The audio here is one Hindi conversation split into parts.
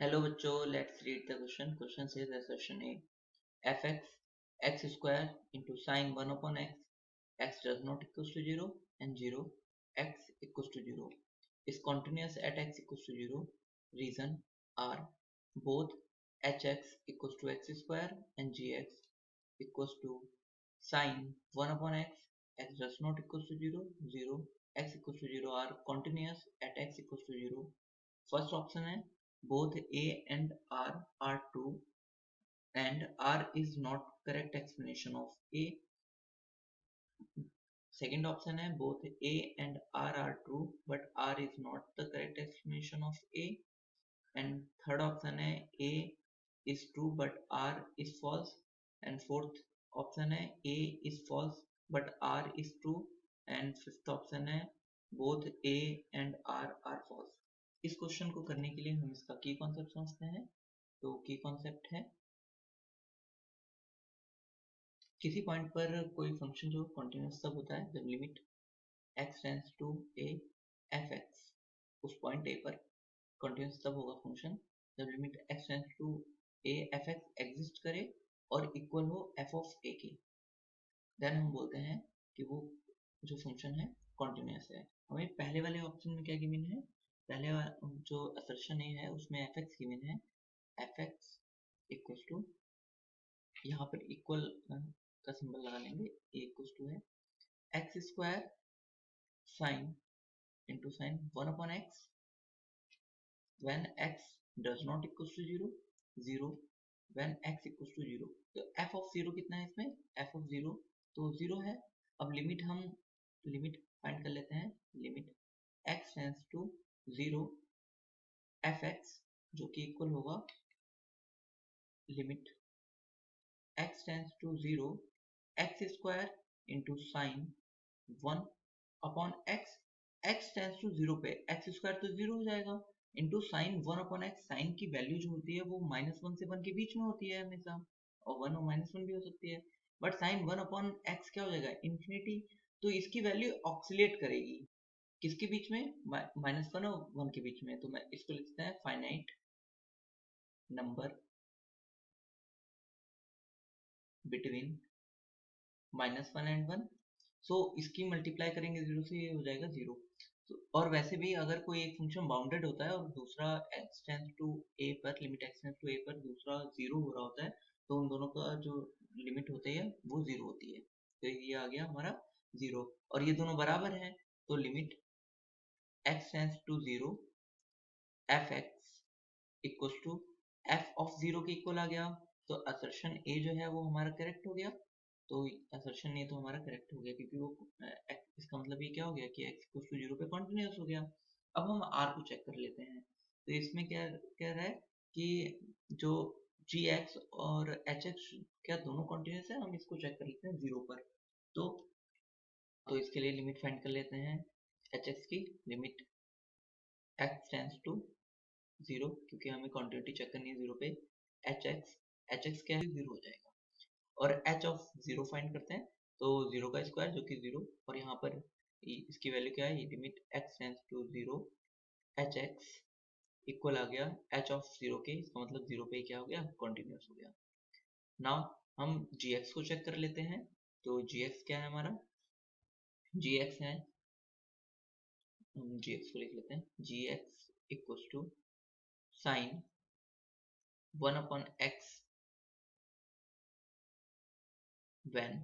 Hello बच्चों, let's read the question. Question says assertion A. fx x square into sine 1 upon x does not equals to 0 and 0 x equals to 0 is continuous at x equals to 0. Reason are both hx equals to x square and gx equals to sine 1 upon x does not equals to 0, 0 x equals to 0 are continuous at x equals to 0. First option है both A and R are true and R is not correct explanation of A. Second option है both A and R are true but R is not the correct explanation of A. And third option है A is true but R is false. And fourth option है A is false but R is true. And fifth option है both A and R are false. इस क्वेश्चन को करने के लिए हम इसका की कॉन्सेप्ट समझते हैं. तो की कॉन्सेप्ट है किसी पॉइंट पर कोई फंक्शन जो कॉन्टिन्यूस तब होता है जब limit x tends to a fx. उस पॉइंट a पर कॉन्टिन्यूस तब होगा फंक्शन जब limit x tends to a fx exist करे और इक्वल हो f of a के. देन हम बोलते हैं कि वो जो फंक्शन है कॉन्टिन्यूस है. हमें पहले वाले ऑप्शन में क्या गिवन है? पहले जो असर्शन ए है उसमें fx गिवन है. fx इक्वल्स टू यहाँ पर इक्वल का सिंबल लगा लेंगे. a इक्वल्स टू है x square sine into sine 1 upon x when x does not equals to 0, 0 when x equals to 0. तो f ऑफ 0 कितना है इसमें? f ऑफ 0 तो 0 है. अब लिमिट हम लिमिट फाइंड कर लेते हैं. Limit x tends to 0 fx जो कि इक्वल होगा limit x tends to 0 x square into sine 1 upon x. x tends to 0 पे x स्क्वायर तो 0 हो जाएगा into sine 1 upon x. Sine की वैल्यू जो होती है वो -1 से 1 के बीच में होती है हमेशा, और 1 और -1 भी हो सकती है. बट साइन 1 अपॉन x क्या हो जाएगा? इन्फिनिटी. तो इसकी वैल्यू ऑक्सीलेट करेगी किसके बीच में? -1 और 1 के बीच में. तो मैं इसको लिखता है फाइनाइट नंबर बिटवीन -1 एंड 1. सो इसकी मल्टीप्लाई करेंगे 0 से, ये हो जाएगा 0. और वैसे भी अगर कोई एक फंक्शन बाउंडेड होता है और दूसरा x टेंड्स टू a पर limit x tends to a पर दूसरा 0 हो रहा होता है तो उन दोनों का जो लिमिट होती है वो 0 होती है. तो ये आ गया हमारा 0 और ये दोनों बराबर हैं तो limit x tends to 0 fx equals to f of 0 के इक्वल आ गया. तो असर्शन a जो है वो हमारा करेक्ट हो गया. तो असर्शन a तो हमारा करेक्ट हो गया क्योंकि वो इसका मतलब ये क्या हो गया कि x इक्वल्स टू 0 पे कॉन्टिन्यूस हो गया. अब हम r को चेक कर लेते हैं. तो इसमें क्या कह रहा है कि जो gx और hx क्या दोनों कॉन्टिन्यूस है? हम इसको चेक कर लेते हैं 0 पर. तो इसके लिए लिमिट फाइंड कर लेते हैं hx की. लिमिट x टेंड्स टू 0 क्योंकि हमें कॉन्टिन्यूटी चेक करनी है 0 पे. hx क्या है? 0 हो जाएगा. और h ऑफ 0 फाइंड करते हैं. तो 0 का स्क्वायर जो कि 0 और यहाँ पर इसकी वैल्यू क्या है? Limit x tends to 0 hx equal आ गया h ऑफ 0 के. इसका मतलब 0 पे क्या हो गया? कॉन्टिन्यूस हो गया. नाउ हम gx को चेक कर लेते हैं. तो gx क्या है हमारा? gx है, हम gx को लिख लेते हैं. gx equals to sine 1 upon x when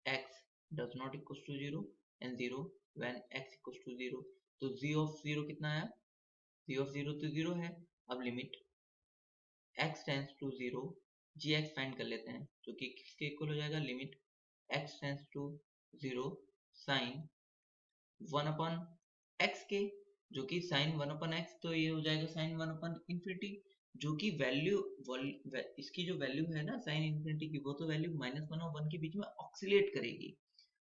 x does not equals to 0 and 0 when x equals to 0. तो g of 0 कितना आया? g of 0 तो 0 है. अब limit x tends to 0 gx find कर लेते हैं जो कि किसके इक्वल हो जाएगा? Limit x tends to 0 sine 1 upon x के, जो कि साइन 1 upon x. तो ये हो जाएगा साइन 1 upon इन्फिनिटी जो कि वैल्यू इसकी जो वैल्यू है ना साइन इन्फिनिटी की, वो तो वैल्यू -1 और 1 के बीच में ऑक्सीलेट करेगी.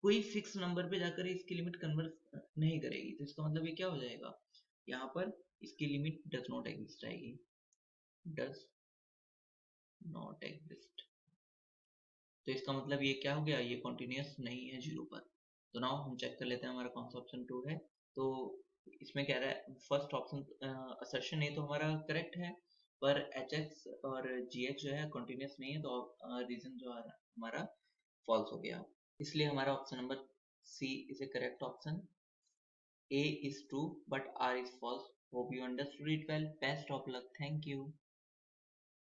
कोई फिक्स नंबर पे जाकर इसकी लिमिट कन्वर्ट नहीं करेगी. तो इसका मतलब ये क्या हो जाएगा? यहाँ पर इसकी लिमिट डज नॉट एग्जिस्ट आएगी. Does not exist. तो इसका मतलब ये क्या हो गया? ये कॉन्टिन्यूस नहीं है 0 पर. तो नाउ हम चेक कर लेते हैं हमारा कौन सा ऑप्शन ट्रू है. तो इसमें कह रहा है फर्स्ट ऑप्शन असर्शन ए तो हमारा करेक्ट है पर एच एक्स और जी एक्स जो है कंटिन्यूस नहीं है, तो रीजन जो है हमारा फॉल्स हो गया। इसलिए हमारा option number C is a correct option. A is true but R is false. Hope you understood it well. Best of luck. Thank you.